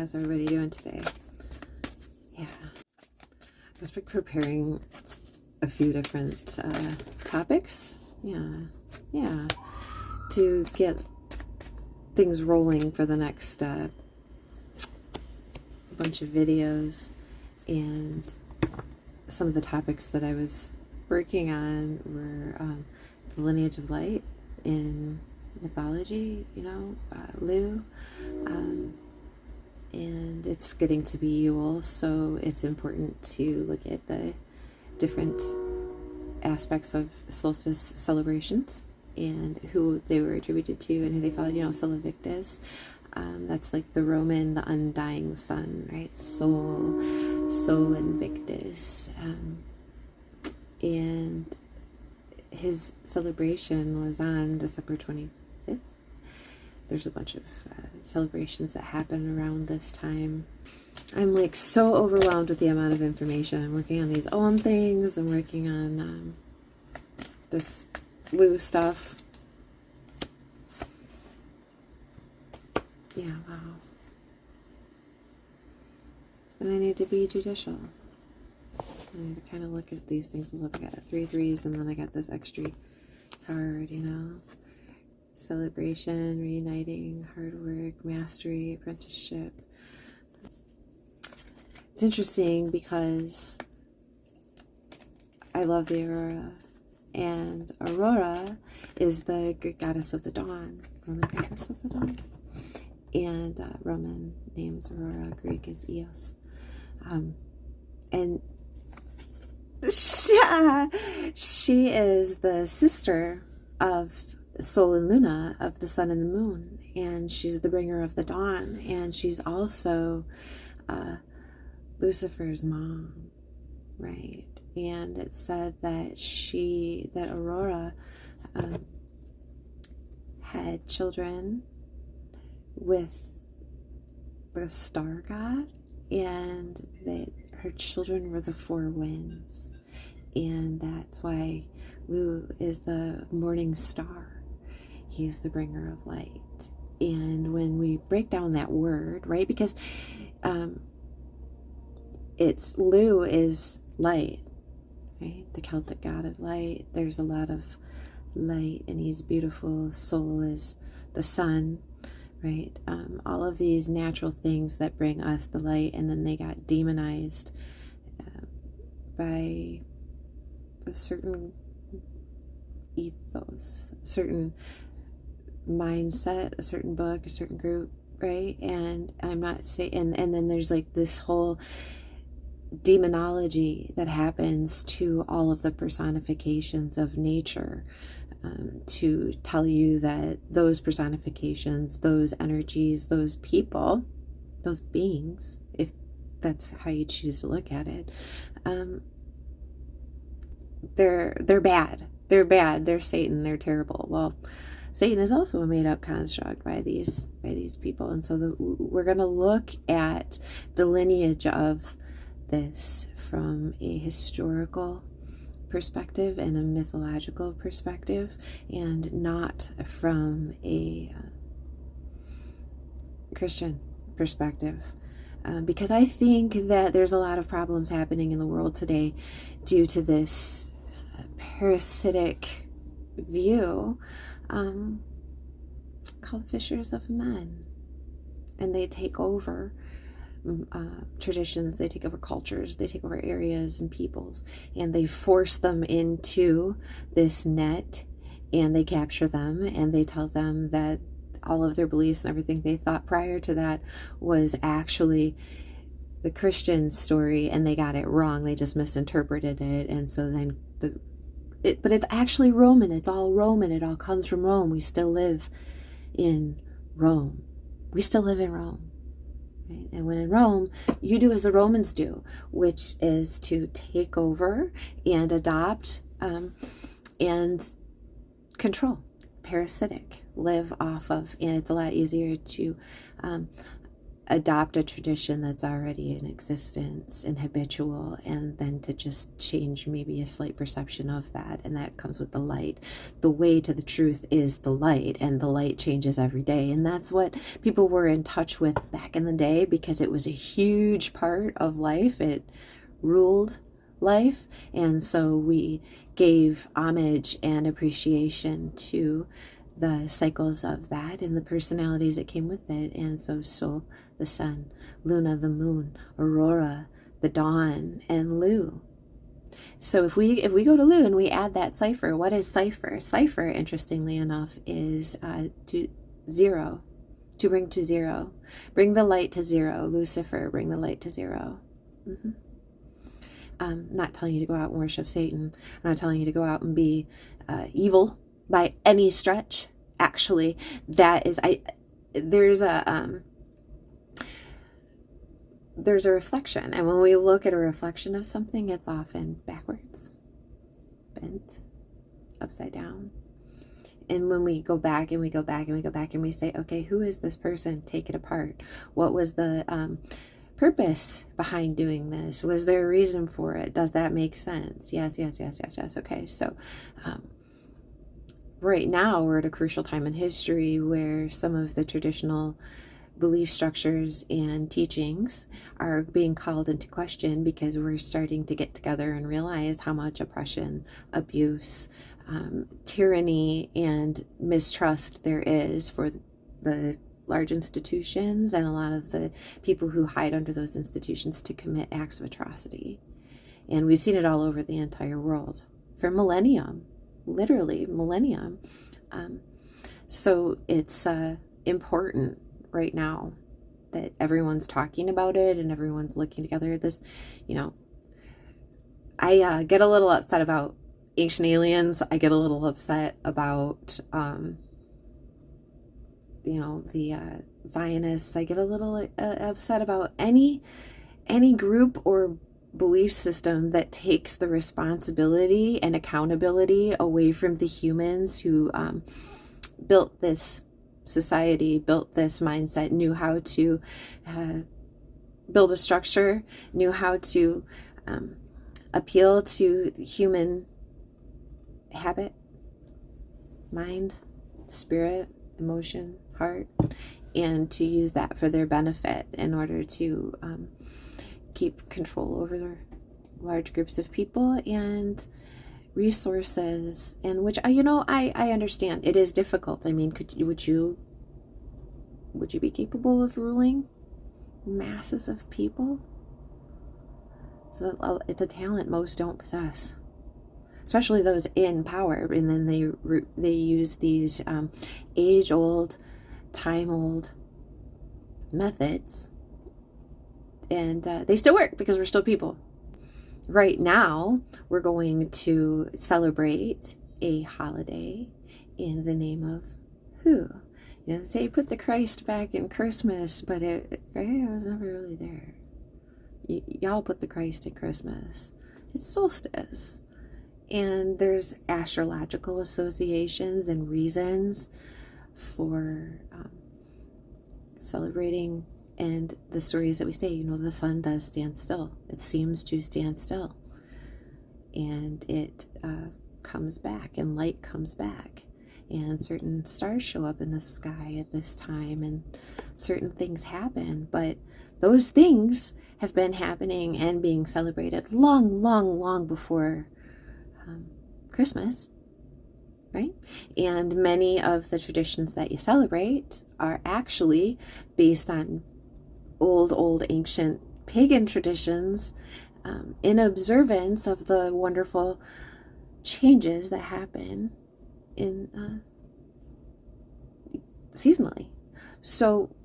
How's everybody doing today? Yeah, I was preparing a few different topics. Yeah, to get things rolling for the next bunch of videos. And some of the topics that I was working on were the lineage of light in mythology, Lu. And it's getting to be Yule, so it's important to look at the different aspects of solstice celebrations and who they were attributed to and who they followed. Sol Invictus, that's like the Roman, the undying sun, right? Sol Invictus, and his celebration was on December 25th. There's a bunch of celebrations that happen around this time. I'm like so overwhelmed with the amount of information. I'm working on these Om things. I'm working on this Lu stuff. Yeah, wow. And I need to be judicial. I need to kind of look at these things. Look, I got 3 3s, and then I got this extra card, Celebration, reuniting, hard work, mastery, apprenticeship. It's interesting because I love the Aurora, and Aurora is the Greek goddess of the dawn, Roman goddess of the dawn, and Roman name's Aurora, Greek is Eos, and she is the sister of Sol and Luna, of the sun and the moon, and she's the bringer of the dawn, and she's also Lucifer's mom, right? And it's said that Aurora had children with the star god, and that her children were the 4 winds, and that's why Lu is the morning star. He's the bringer of light. And when we break down that word, right, because it's Lu is light, right? The Celtic god of light. There's a lot of light, and he's beautiful. Sol is the sun, right? All of these natural things that bring us the light, and then they got demonized by a certain ethos, a certain mindset, a certain book, a certain group, right? And I'm not saying, and then there's like this whole demonology that happens to all of the personifications of nature, to tell you that those personifications, those energies, those people, those beings, if that's how you choose to look at it, they're bad. They're bad. They're Satan. They're terrible. Well, Satan is also a made-up construct by these people, and so we're going to look at the lineage of this from a historical perspective and a mythological perspective, and not from a Christian perspective, because I think that there's a lot of problems happening in the world today due to this parasitic view called fishers of men, and they take over traditions, they take over cultures, they take over areas and peoples, and they force them into this net, and they capture them, and they tell them that all of their beliefs and everything they thought prior to that was actually the Christian story, and they got it wrong. They just misinterpreted it, and so then but it's actually Roman. It's all Roman. It all comes from Rome. We still live in Rome. We still live in Rome. Right? And when in Rome, you do as the Romans do, which is to take over and adopt and control, parasitic, live off of, and it's a lot easier to adopt a tradition that's already in existence and habitual, and then to just change maybe a slight perception of that. And that comes with the light. The way to the truth is the light, and the light changes every day. And that's what people were in touch with back in the day, because it was a huge part of life. It ruled life. And so we gave homage and appreciation to the cycles of that and the personalities that came with it. And so Sol, the sun; Luna, the moon; Aurora, the dawn; and Lu. So if we go to Lu and we add that cipher, what is cipher? Cipher, interestingly enough, is to zero, to bring to zero. Bring the light to zero. Lucifer, bring the light to zero. I'm not telling you to go out and worship Satan. I'm not telling you to go out and be evil by any stretch. Actually, that is, there's a reflection, and when we look at a reflection of something, it's often backwards, bent, upside down. And when we go back and we go back and we go back and we say, okay, who is this person? Take it apart. What was the purpose behind doing this? Was there a reason for it? Does that make sense? Yes. Okay, so right now we're at a crucial time in history where some of the traditional belief structures and teachings are being called into question, because we're starting to get together and realize how much oppression, abuse, tyranny, and mistrust there is for the large institutions and a lot of the people who hide under those institutions to commit acts of atrocity. And we've seen it all over the entire world for millennium, literally millennium. So it's important right now that everyone's talking about it and everyone's looking together. This, I get a little upset about ancient aliens. I get a little upset about the Zionists. I get a little upset about any group or belief system that takes the responsibility and accountability away from the humans who built this society, built this mindset, knew how to build a structure, knew how to appeal to the human habit, mind, spirit, emotion, heart, and to use that for their benefit in order to keep control over their large groups of people and resources, and which I understand it is difficult. I mean, would you be capable of ruling masses of people? It's a talent most don't possess, especially those in power. And then they use these age-old, time-old methods, and they still work because we're still people. Right now, we're going to celebrate a holiday in the name of who? Say put the Christ back in Christmas, but it was never really there. Y'all put the Christ in Christmas. It's solstice. And there's astrological associations and reasons for celebrating. And the stories that we say, the sun does stand still. It seems to stand still. And it comes back, and light comes back. And certain stars show up in the sky at this time, and certain things happen. But those things have been happening and being celebrated long before Christmas, right? And many of the traditions that you celebrate are actually based on old ancient pagan traditions, in observance of the wonderful changes that happen in seasonally. So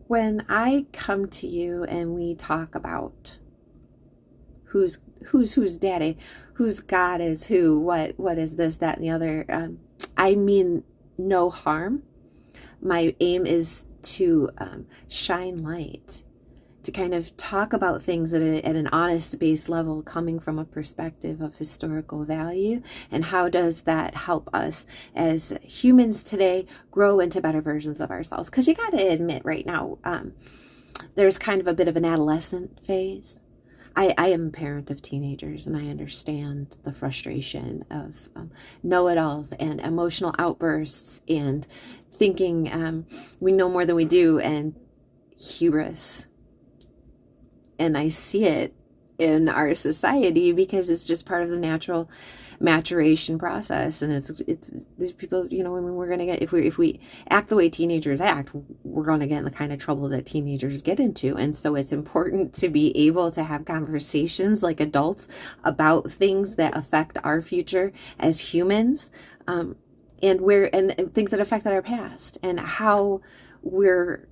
when I come to you and we talk about who's daddy, whose God is who, what is this, that, and the other, I mean no harm. My aim is to shine light, to kind of talk about things at an honest base level, coming from a perspective of historical value, and how does that help us as humans today grow into better versions of ourselves. Because you got to admit right now, there's kind of a bit of an adolescent phase. I am a parent of teenagers, and I understand the frustration of know-it-alls and emotional outbursts and thinking we know more than we do, and hubris. And I see it in our society because it's just part of the natural maturation process. And it's these people, you know, when we're going to get, if we act the way teenagers act, we're going to get in the kind of trouble that teenagers get into. And so it's important to be able to have conversations like adults about things that affect our future as humans, and things that affected our past, and how we're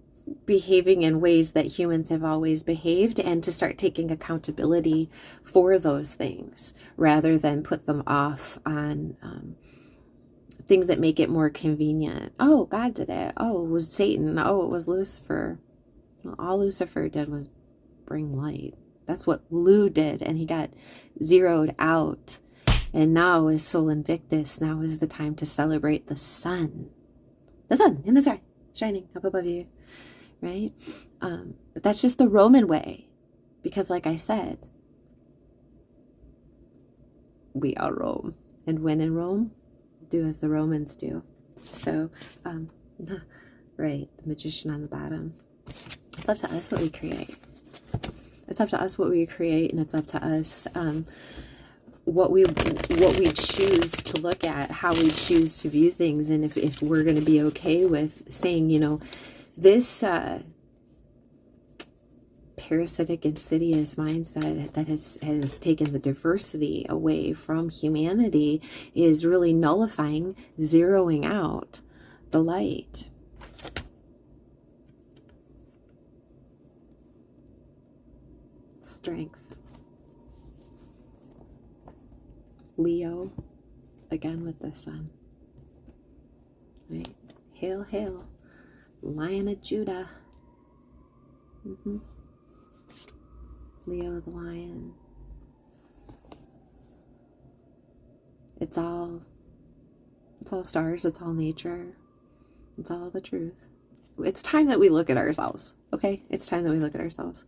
behaving in ways that humans have always behaved, and to start taking accountability for those things rather than put them off on things that make it more convenient. Oh, God did it. Oh, it was Satan. Oh, it was Lucifer. Well, all Lucifer did was bring light. That's what Lu did, and he got zeroed out. And now is Sol Invictus. Now is the time to celebrate the sun. The sun in the sky, shining up above you. Right? But that's just the Roman way. Because like I said, we are Rome. And when in Rome, do as the Romans do. So, right, the magician on the bottom. It's up to us what we create. It's up to us what we create, and it's up to us what we choose to look at, how we choose to view things, and if we're going to be okay with saying, you know, this parasitic, insidious mindset that has taken the diversity away from humanity is really nullifying, zeroing out the light. Strength. Leo, again with the sun. Right? Hail, hail. Lion of Judah. Leo the lion. It's all stars. It's all nature. It's all the truth. It's time that we look at ourselves. Okay? It's time that we look at ourselves.